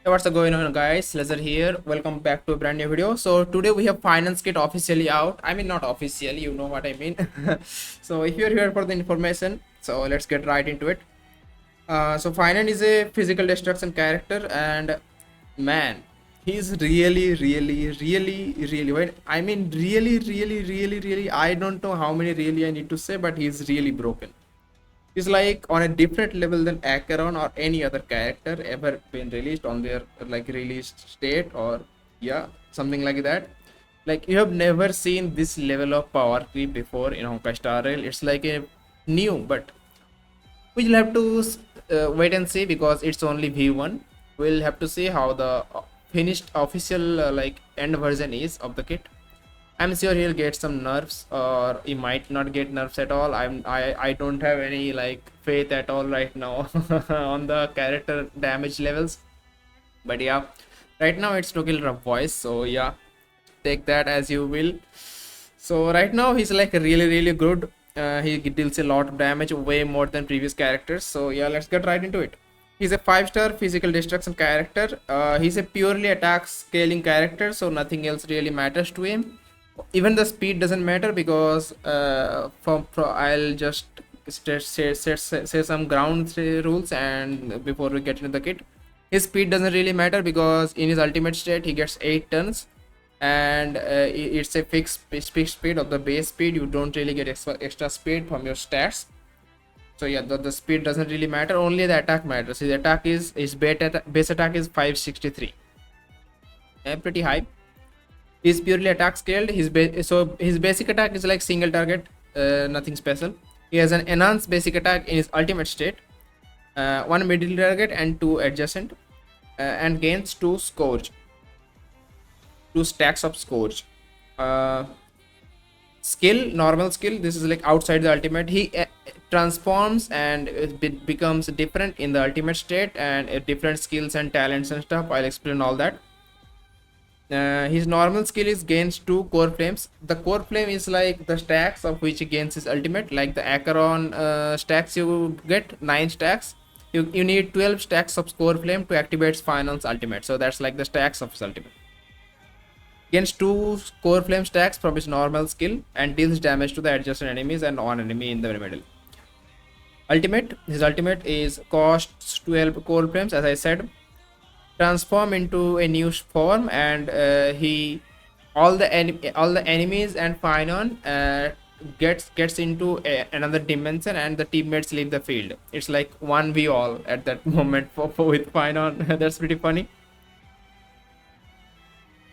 Hey, what's going on, guys? SLaZeR here. Welcome back to a brand new video. So today we have finance kit officially out. I mean, not officially, you know what I mean. So if you're here for the information, so let's get right into it. So Phainon is a physical destruction character, and man, he's really. I mean, really. I don't know how many really I need to say, but he's really broken. Is like on a different level than Acheron or any other character ever been released on their like released state, or yeah, something like that. Like you have never seen this level of power creep before in Honkai Star Rail. It's like a new, but we'll have to wait and see because it's only V1. We'll have to see how the finished official like end version is of the kit. I'm sure he'll get some nerfs, or he might not get nerfs at all. I don't have any like faith at all right now on the character damage levels. But yeah, right now it's Toggle rough voice, so yeah, take that as you will. So right now he's like really good. He deals a lot of damage, way more than previous characters. So yeah, let's get right into it. He's a 5-star physical destruction character. He's a purely attack scaling character, so nothing else really matters to him. Even the speed doesn't matter because I'll just say some ground rules, and before we get into the kit, his speed doesn't really matter because in his ultimate state he gets 8 turns, and it's a fixed speed of the base speed. You don't really get extra speed from your stats. So yeah, the speed doesn't really matter, only the attack matters. His attack is his base attack is 563, pretty high. He's purely attack scaled. So his basic attack is like single target, nothing special. He has an enhanced basic attack in his ultimate state, one middle target and 2 adjacent, and gains 2 scourge, 2 stacks of scourge. Skill, normal skill. This is like outside the ultimate. He transforms and it becomes different in the ultimate state, and different skills and talents and stuff. I'll explain all that. His normal skill is gains 2 core flames. The core flame is like the stacks of which he gains his ultimate. Like the Acheron stacks, you get 9 stacks. You need 12 stacks of core flame to activate Phainon's ultimate. So that's like the stacks of his ultimate. Gains 2 core flame stacks from his normal skill and deals damage to the adjacent enemies and one enemy in the middle. His ultimate is costs 12 core flames, as I said. Transform into a new form, and all the enemies and Phainon gets into another dimension, and the teammates leave the field. It's like 1v all at that moment with Phainon. That's pretty funny.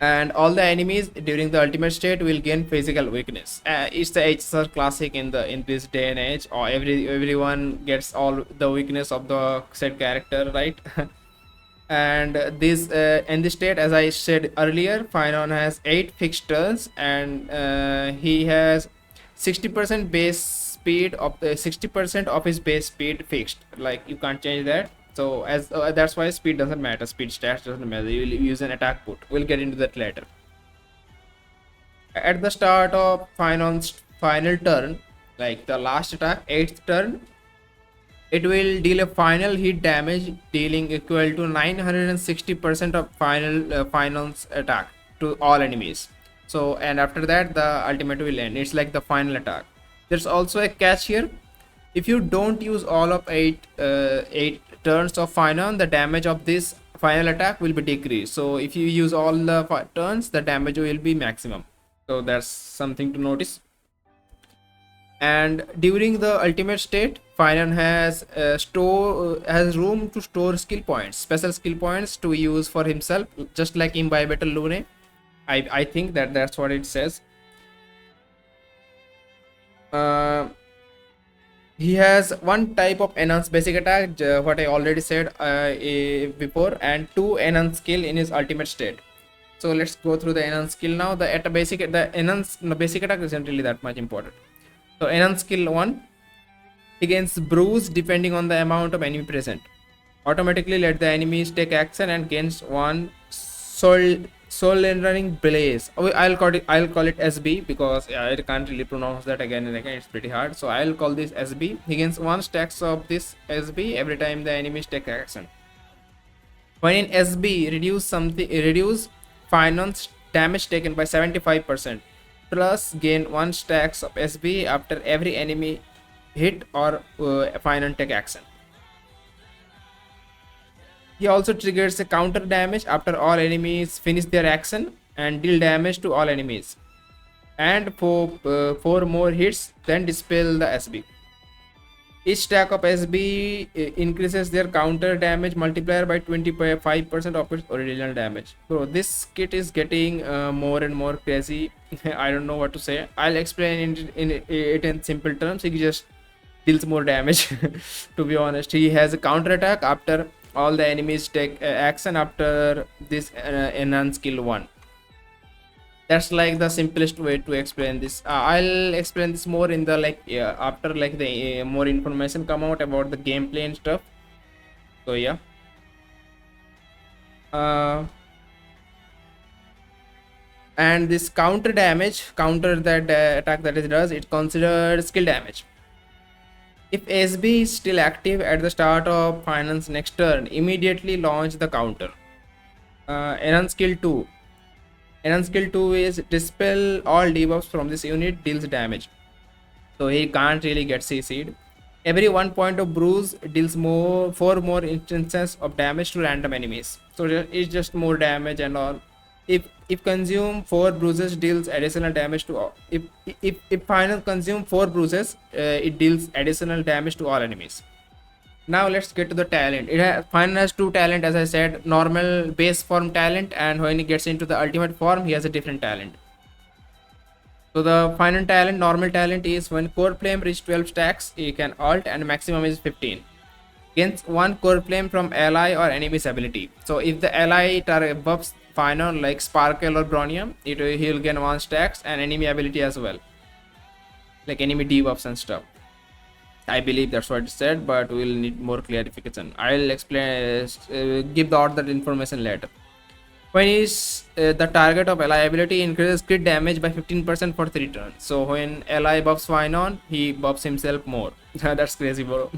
And all the enemies during the ultimate state will gain physical weakness. It's the HSR classic in this day and age, or everyone gets all the weakness of the said character, right? And this in this state, as I said earlier, Phainon has 8 fixed turns, and he has 60% base speed of the 60% of his base speed fixed. Like you can't change that. So as that's why speed doesn't matter. Speed stats doesn't matter. You will use an attack put. We'll get into that later. At the start of Phainon's final turn, like the last attack, 8th turn, it will deal a final hit damage dealing equal to 960% of Phainon's attack to all enemies. So, and after that the ultimate will end. It's like the final attack. There's also a catch here. If you don't use all of 8 turns of Phainon, the damage of this final attack will be decreased. So if you use all the turns, the damage will be maximum. So that's something to notice. And during the ultimate state, Phainon has room to store skill points, special skill points to use for himself, just like Imbibitor Lune. I think that's what it says. He has 1 type of enhanced basic attack, what I already said before, and 2 enhanced skill in his ultimate state. So let's go through the enhanced skill now. The basic attack isn't really that much important. So enhanced skill 1, he gains bruise depending on the amount of enemy present. Automatically let the enemies take action and gains 1 soul rendering blaze. I'll call it SB because I can't really pronounce that again and again. It's pretty hard. So I'll call this SB. He gains 1 stacks of this SB every time the enemies take action. When in SB, reduce Phainon's damage taken by 75%. Plus gain 1 stacks of SB after every enemy hit or Phainon take action. He also triggers a counter damage after all enemies finish their action and deal damage to all enemies. And for 4 more hits, then dispel the SB. Each stack of SB increases their counter damage multiplier by 25% of its original damage. So this kit is getting more and more crazy. I don't know what to say. I'll explain it in simple terms. He just deals more damage. To be honest, he has a counter attack after all the enemies take action after this enhanced skill 1. That's like the simplest way to explain this. I'll explain this more in the after the more information come out about the gameplay and stuff. So yeah, and this counter that attack that it does, it considered skill damage. If SB is still active at the start of Phainon's next turn, immediately launch the counter. Enhance skill 2. Enhance skill 2 is dispel all debuffs from this unit, deals damage. So he can't really get CC'd. Every 1 point of bruise deals 4 more instances of damage to random enemies. So it's just more damage and all. If consume 4 bruises, deals additional damage to all. If Phainon consume 4 bruises, it deals additional damage to all enemies. Now let's get to the talent. Phainon has 2 talent, as I said, normal base form talent, and when he gets into the ultimate form, he has a different talent. So the Phainon talent, normal talent, is when core flame reach 12 stacks, he can alt and maximum is 15. Gains 1 core flame from ally or enemy's ability. So if the ally buffs Phainon like Sparkle or Bronium, he'll gain 1 stacks and enemy ability as well, like enemy debuffs and stuff. I believe that's what it said, but we'll need more clarification. I'll explain, give the other information later. When is the target of ally ability, increases crit damage by 15% for 3 turns. So when ally buffs Phainon, he buffs himself more. That's crazy, bro.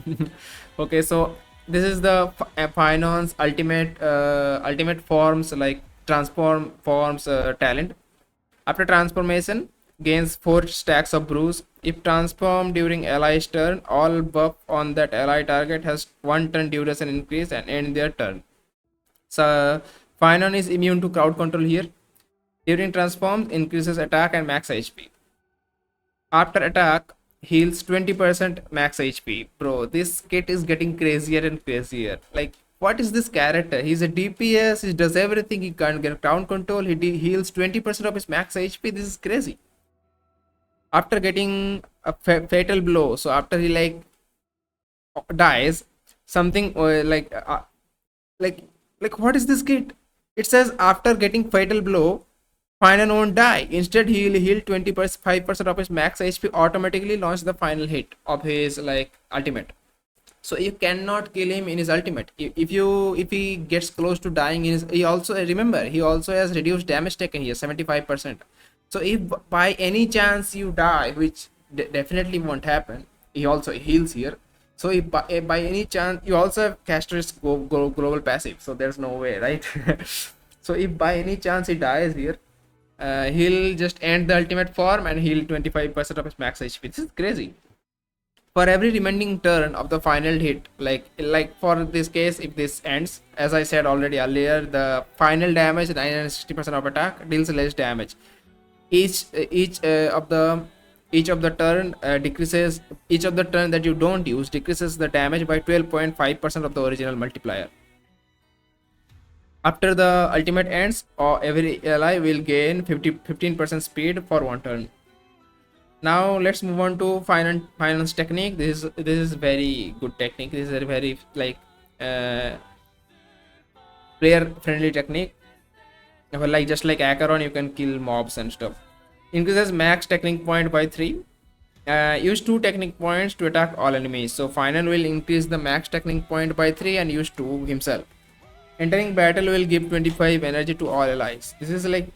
Okay, so this is the Phainon's ultimate forms, like transform forms talent. After transformation, gains 4 stacks of bruise. If transformed during ally's turn, all buff on that ally target has 1 turn duration increase and end their turn. So Phainon is immune to crowd control here. During transforms, increases attack and max HP. After attack, heals 20% max HP. Bro, this kit is getting crazier and crazier. Like, what is this character? He's a DPS, he does everything, he can't get crowd control, he heals 20% of his max HP. This is crazy. After getting a fatal blow, so after he like dies, something like what is this kit? It says after getting fatal blow, Phainon won't die. Instead, he'll heal 25% of his max HP, automatically launch the final hit of his like ultimate. So you cannot kill him in his ultimate. If he gets close to dying in his, he also has reduced damage taken here, 75%. So if by any chance you die, which definitely won't happen, he also heals here. So if by any chance, you also have caster's global passive, so there's no way, right? So if by any chance he dies here, he'll just end the ultimate form and heal 25% of his max HP. This is crazy. For every remaining turn of the final hit, like for this case, if this ends, as I said already earlier, the final damage 960% of attack deals less damage. Each of the turn decreases, each of the turn that you don't use decreases the damage by 12.5% of the original multiplier. After the ultimate ends, every ally will gain 15% speed for 1 turn. Now let's move on to Phainon's technique. This is very good technique. This is a very like player friendly technique. Like just like Acheron, you can kill mobs and stuff. Increases max technique point by 3. Use 2 technique points to attack all enemies. So Phainon will increase the max technique point by 3 and use 2 himself. Entering battle will give 25 energy to all allies. This is like,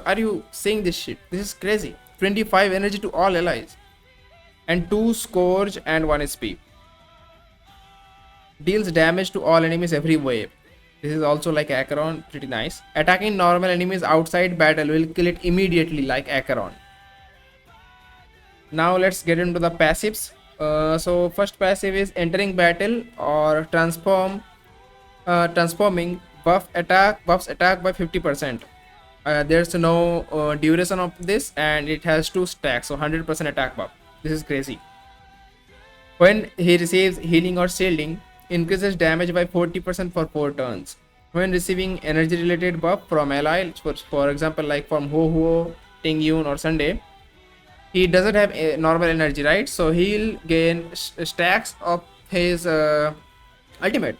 are you saying this shit? This is crazy. 25 energy to all allies. And 2 scourge and 1 SP. Deals damage to all enemies every wave. This is also like Acheron, pretty nice. Attacking normal enemies outside battle will kill it immediately like Acheron. Now let's get into the passives. So first passive is entering battle or transforming buffs attack by 50%. There's no duration of this, and it has 2 stacks, so 100% attack buff. This is crazy. When he receives healing or shielding, increases damage by 40% for 4 turns. When receiving energy related buff from ally, for example like from Ho Ho, Ting Yun or Sunday, he doesn't have a normal energy, right? So he'll gain stacks of his ultimate.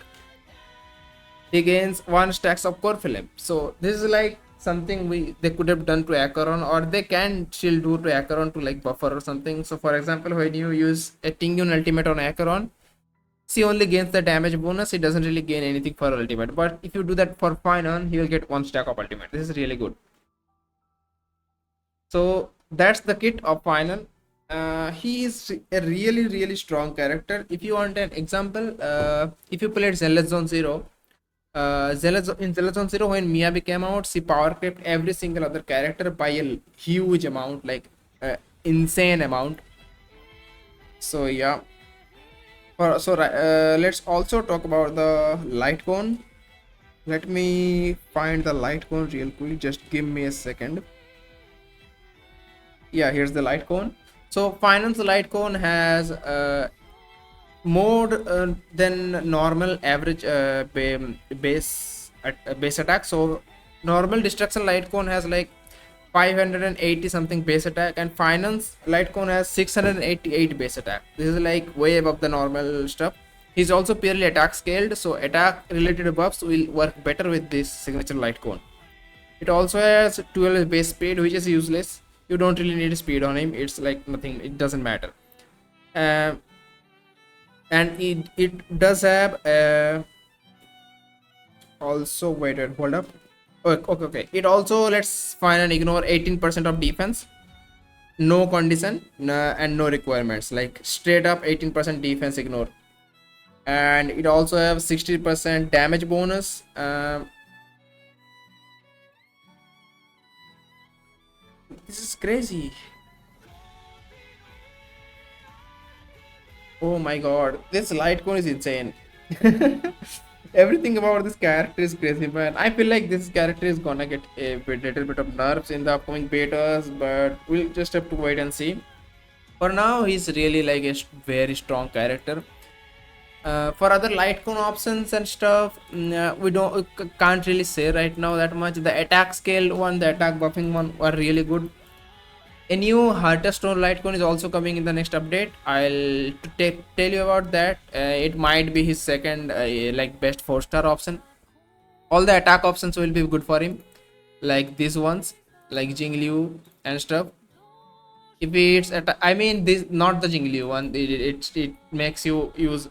He gains 1 stacks of core film. So this is like something they could have done to Acheron, or they can still do to Acheron to like buffer or something. So for example, when you use a Tingyun ultimate on Acheron, she only gains the damage bonus. He doesn't really gain anything for ultimate. But if you do that for Phainon, he will get 1 stack of ultimate. This is really good. So that's the kit of Phainon. He is a really strong character. If you want an example, if you played Zealous Zone 0, in Zealous Zone 0, when Miyabi came out, she power crept every single other character by a huge amount, like insane amount. So yeah. Let's also talk about the light cone. Let me find the light cone real quick. Just give me a second. Yeah, here's the light cone. So Phainon's light cone has more than normal average base attack. So normal destruction light cone has like 580 something base attack, and Phainon's light cone has 688 base attack. This is like way above the normal stuff. He's also purely attack scaled, so attack related buffs will work better with this signature light cone. It also has 12 base speed, which is useless. You don't really need speed on him. It's like nothing, it doesn't matter. And it does have also, wait, hold up. Okay. It also lets Phainon ignore 18% of defense, no condition, and no requirements. Like straight up 18% defense ignore. And it also has 60% damage bonus. This is crazy. Oh my god, this light cone is insane. Everything about this character is crazy, man. I feel like this character is gonna get a little bit of nerfs in the upcoming betas, but we'll just have to wait and see. For now, he's really like a very strong character. For other light cone options and stuff, we can't really say right now that much. The attack scaled one, the attack buffing one are really good. A new Hearthstone Litecoin is also coming in the next update. I'll tell you about that. It might be his second like best 4-star option. All the attack options will be good for him, like these ones, like Jingliu and stuff. If it's I mean this, not the Jingliu one. It makes you use.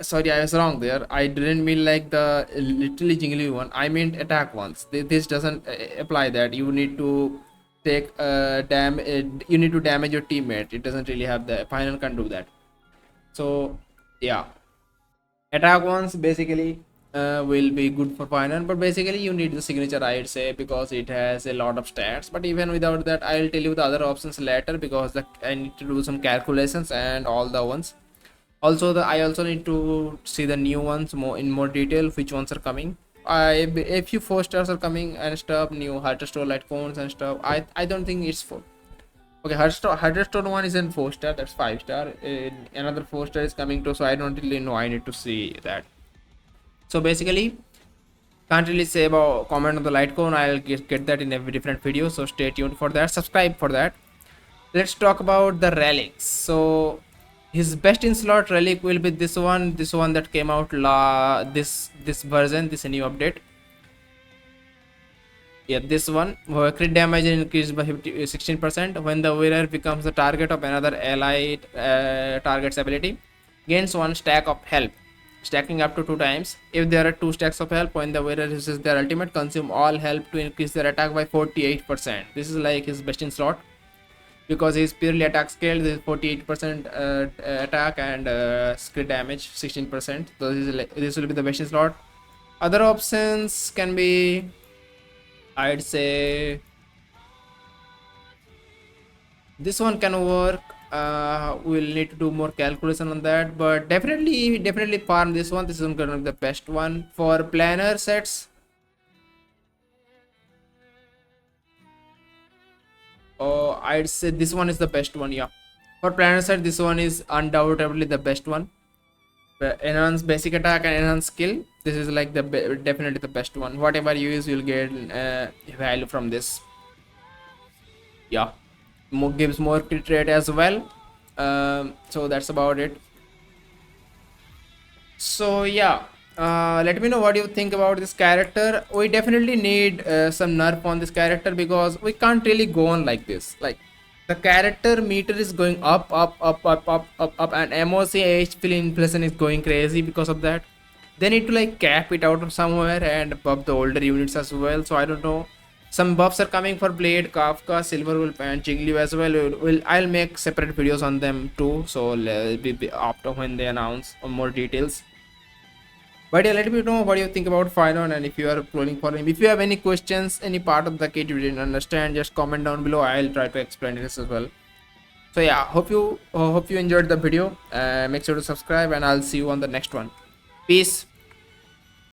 Sorry, I was wrong there. I didn't mean like the literally Jingliu one. I meant attack ones. This doesn't apply that. You need to take you need to damage your teammate. It doesn't really have the Phainon can't do that. So yeah, attack ones basically will be good for Phainon, but basically you need the signature, I'd say, because it has a lot of stats. But even without that, I'll tell you the other options later, because I need to do some calculations and all the ones. Also I also need to see the new ones in more detail, which ones are coming. A few 4-stars are coming and stuff, new Hearthstone light cones and stuff. I don't think it's 4. Okay, Hearthstone one is in 4-star, that's 5-star. Another 4-star is coming too, so I don't really know. I need to see that. So basically, can't really say about comment on the light cone. I'll get that in every different video, so stay tuned for that. Subscribe for that. Let's talk about the relics. So his best in slot relic will be this one that came out this version, this new update. Yeah, this one, where crit damage increased by 16% when the wearer becomes the target of another allied target's ability, gains 1 stack of health, stacking up to 2 times. If there are 2 stacks of health when the wearer uses their ultimate, consume all health to increase their attack by 48%. This is like his best in slot, because he's purely attack scaled. This is 48% attack and crit damage 16%. So this will be the best in slot. Other options can be, I'd say, this one can work. We'll need to do more calculation on that, but definitely farm this one. This is gonna be the best one for planner sets. Oh, I'd say this one is the best one. Yeah, for planner set, this one is undoubtedly the best one. Enhance basic attack and enhance skill. This is like the definitely the best one. Whatever you use, you'll get value from this. Yeah, gives more crit rate as well. So that's about it. So yeah, let me know what you think about this character. We definitely need some nerf on this character because we can't really go on like this. Like the character meter is going up, and MOC HP inflation is going crazy because of that. They need to like cap it out of somewhere and buff the older units as well. So I don't know. Some buffs are coming for Blade, Kafka, Silver Wolf, and Jiggly as well. I'll make separate videos on them too. So be after when they announce more details. But yeah, let me know what you think about Phainon and if you are rolling for him. If you have any questions, any part of the kit you didn't understand, just comment down below. I'll try to explain this as well. So yeah, hope you enjoyed the video. Make sure to subscribe and I'll see you on the next one. Peace.